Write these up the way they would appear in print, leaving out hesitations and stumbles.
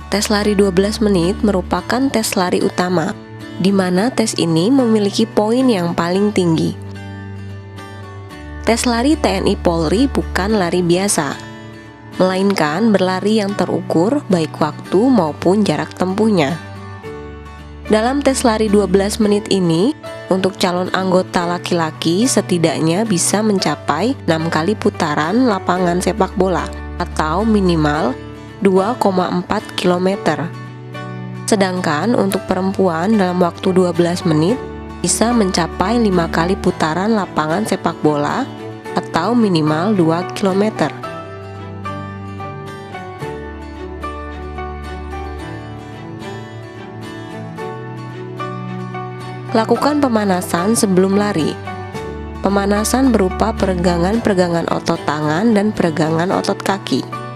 Tes lari 12 menit merupakan tes lari utama, di mana tes ini memiliki poin yang paling tinggi. Tes lari TNI Polri bukan lari biasa, melainkan berlari yang terukur baik waktu maupun jarak tempuhnya. Dalam tes lari 12 menit ini, untuk calon anggota laki-laki setidaknya bisa mencapai 6 kali putaran lapangan sepak bola atau minimal 2,4 km. Sedangkan untuk perempuan dalam waktu 12 menit bisa mencapai 5 kali putaran lapangan sepak bola atau minimal 2 km. Lakukan pemanasan sebelum lari. Pemanasan berupa peregangan-peregangan otot tangan dan peregangan otot kaki.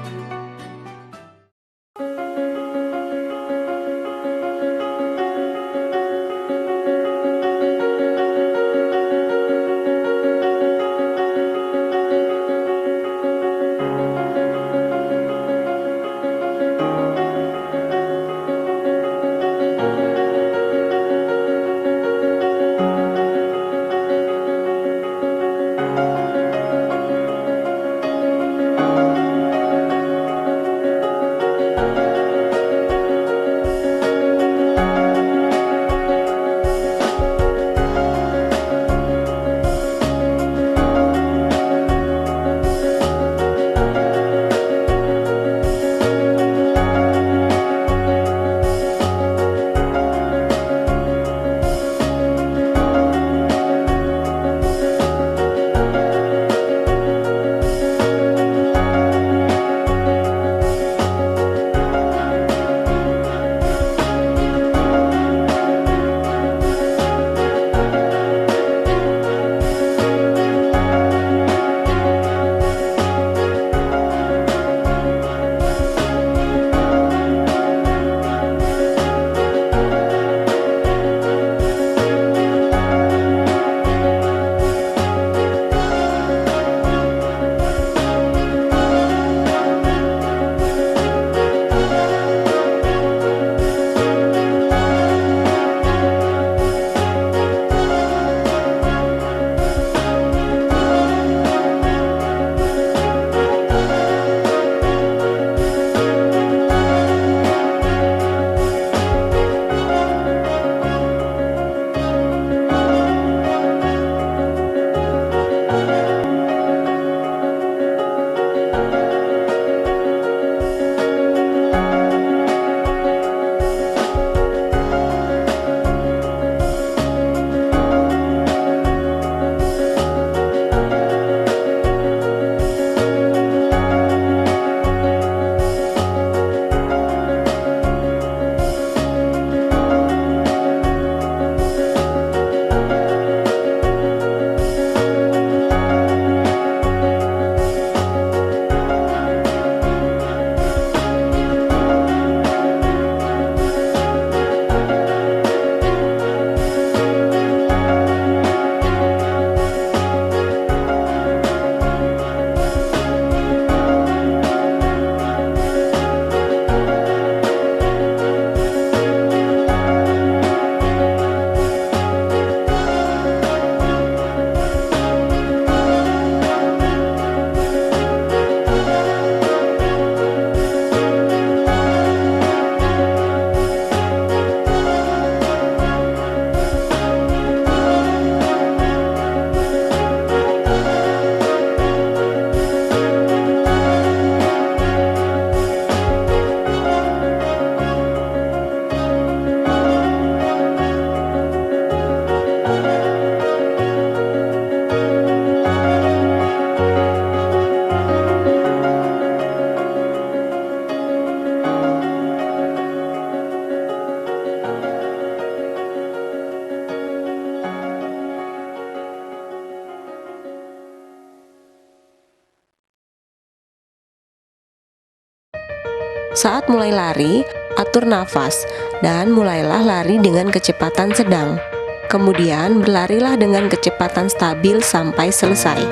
Saat mulai lari, atur nafas dan mulailah lari dengan kecepatan sedang. Kemudian berlarilah dengan kecepatan stabil sampai selesai.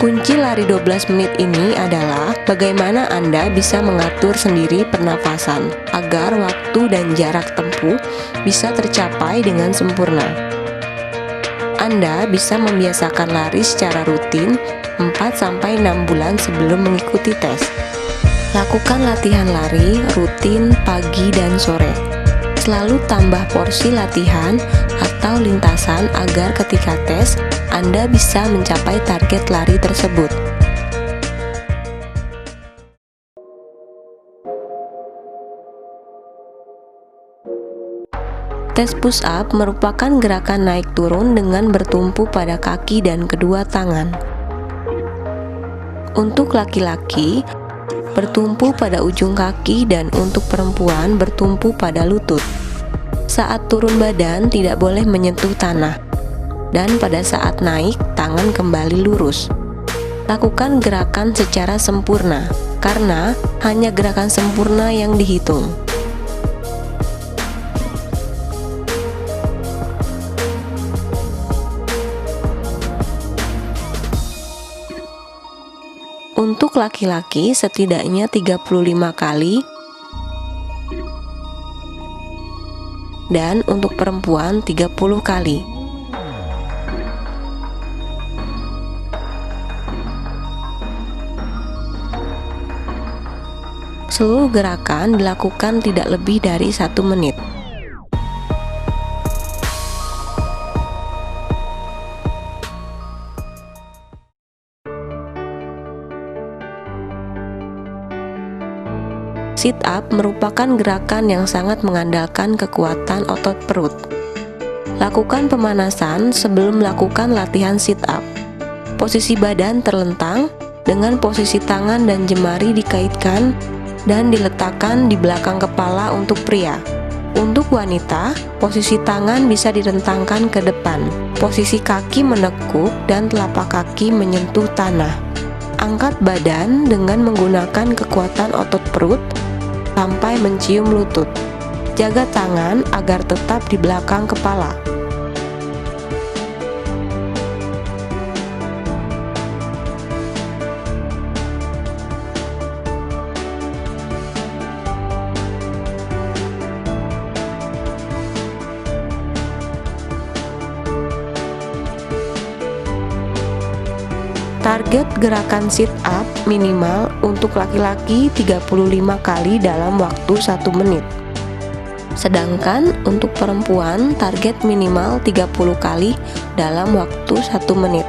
Kunci lari 12 menit ini adalah bagaimana Anda bisa mengatur sendiri pernafasan agar waktu dan jarak tempuh bisa tercapai dengan sempurna. Anda bisa membiasakan lari secara rutin 4-6 bulan sebelum mengikuti tes. Lakukan latihan lari rutin pagi dan sore. Selalu tambah porsi latihan atau lintasan agar ketika tes, Anda bisa mencapai target lari tersebut. Tes push up merupakan gerakan naik turun dengan bertumpu pada kaki dan kedua tangan. Untuk laki-laki, bertumpu pada ujung kaki dan untuk perempuan bertumpu pada lutut. Saat turun badan tidak boleh menyentuh tanah, dan pada saat naik tangan kembali lurus. Lakukan gerakan secara sempurna, karena hanya gerakan sempurna yang dihitung. Untuk laki-laki setidaknya 35 kali dan untuk perempuan 30 kali. Seluruh gerakan dilakukan tidak lebih dari 1 menit. Sit up merupakan gerakan yang sangat mengandalkan kekuatan otot perut. Lakukan pemanasan sebelum melakukan latihan sit up. Posisi badan terlentang dengan posisi tangan dan jemari dikaitkan dan diletakkan di belakang kepala untuk pria. Untuk wanita, posisi tangan bisa direntangkan ke depan. Posisi kaki menekuk dan telapak kaki menyentuh tanah. Angkat badan dengan menggunakan kekuatan otot perut sampai mencium lutut. Jaga tangan agar tetap di belakang kepala. Target gerakan sit up minimal untuk laki-laki 35 kali dalam waktu 1 menit. Sedangkan untuk perempuan target minimal 30 kali dalam waktu 1 menit.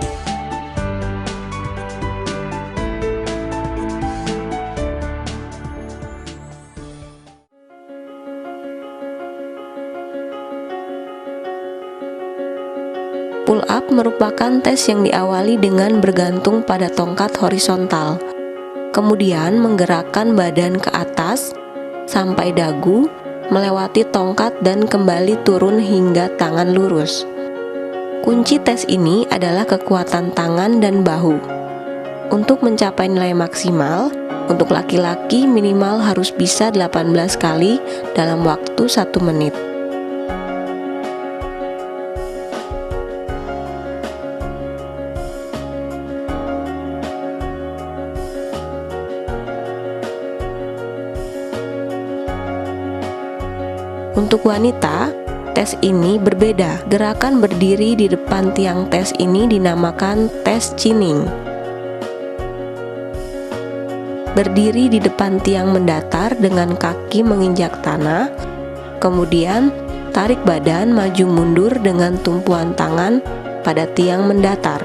Pull up merupakan tes yang diawali dengan bergantung pada tongkat horizontal, kemudian menggerakkan badan ke atas sampai dagu, melewati tongkat dan kembali turun hingga tangan lurus. Kunci tes ini adalah kekuatan tangan dan bahu. Untuk mencapai nilai maksimal, untuk laki-laki minimal harus bisa 18 kali dalam waktu 1 menit. Untuk wanita, tes ini berbeda. Gerakan berdiri di depan tiang tes ini dinamakan tes chinning. Berdiri di depan tiang mendatar dengan kaki menginjak tanah, kemudian tarik badan maju mundur dengan tumpuan tangan pada tiang mendatar.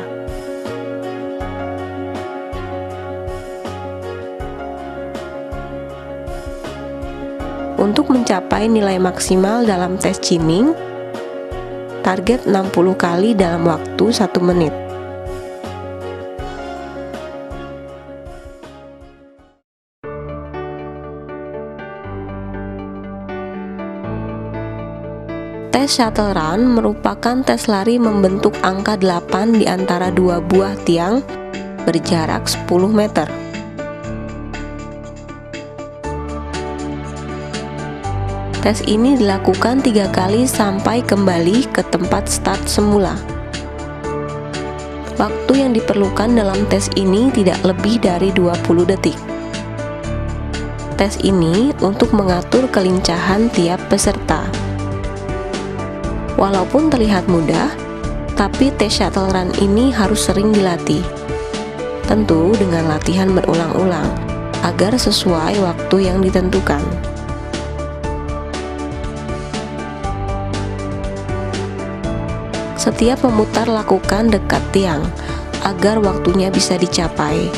Untuk mencapai nilai maksimal dalam tes chinning, target 60 kali dalam waktu 1 menit. Tes shuttle run merupakan tes lari membentuk angka 8 di antara 2 buah tiang berjarak 10 meter. Tes ini dilakukan 3 kali sampai kembali ke tempat start semula. Waktu yang diperlukan dalam tes ini tidak lebih dari 20 detik. Tes ini untuk mengatur kelincahan tiap peserta. Walaupun terlihat mudah, tapi tes shuttle run ini harus sering dilatih. Tentu dengan latihan berulang-ulang, agar sesuai waktu yang ditentukan. Setiap memutar lakukan dekat tiang, agar waktunya bisa dicapai.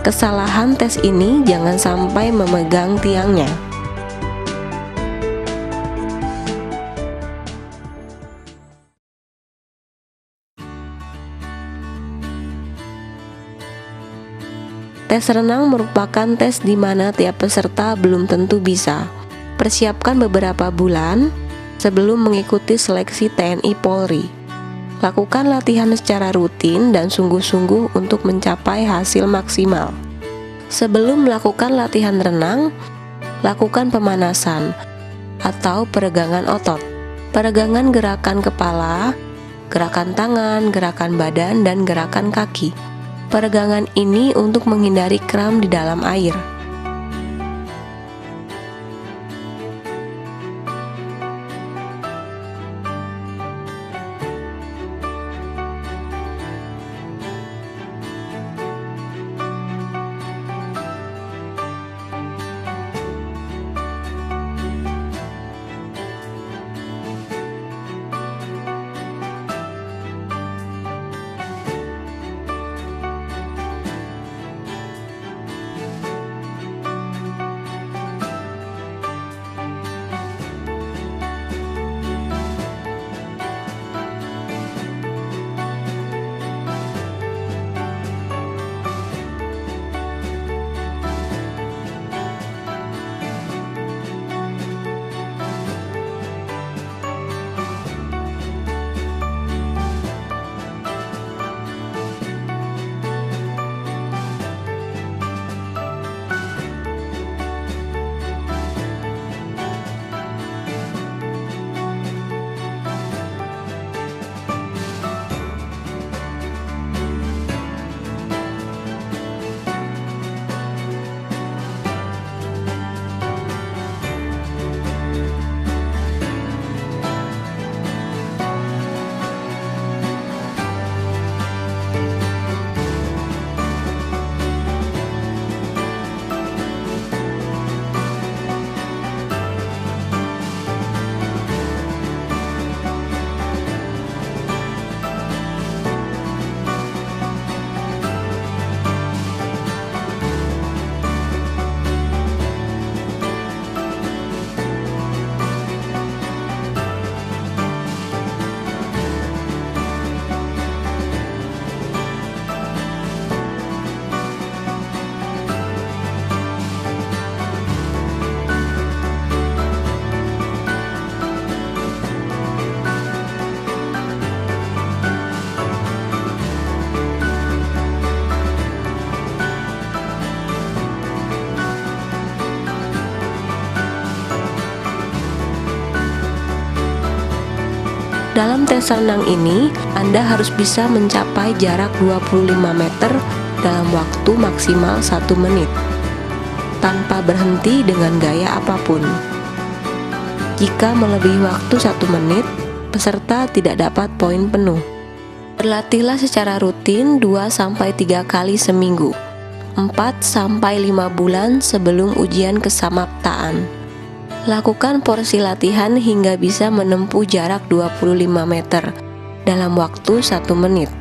Kesalahan tes ini jangan sampai memegang tiangnya. Tes renang merupakan tes di mana tiap peserta belum tentu bisa. Persiapkan beberapa bulan sebelum mengikuti seleksi TNI Polri. Lakukan latihan secara rutin dan sungguh-sungguh untuk mencapai hasil maksimal. Sebelum melakukan latihan renang, lakukan pemanasan atau peregangan otot. Peregangan gerakan kepala, gerakan tangan, gerakan badan, dan gerakan kaki. Peregangan ini untuk menghindari kram di dalam air. Dalam tes renang ini, Anda harus bisa mencapai jarak 25 meter dalam waktu maksimal 1 menit, tanpa berhenti dengan gaya apapun. Jika melebihi waktu 1 menit, peserta tidak dapat poin penuh. Berlatihlah secara rutin 2-3 kali seminggu, 4-5 bulan sebelum ujian kesamaptaan. Lakukan porsi latihan hingga bisa menempuh jarak 25 meter dalam waktu 1 menit.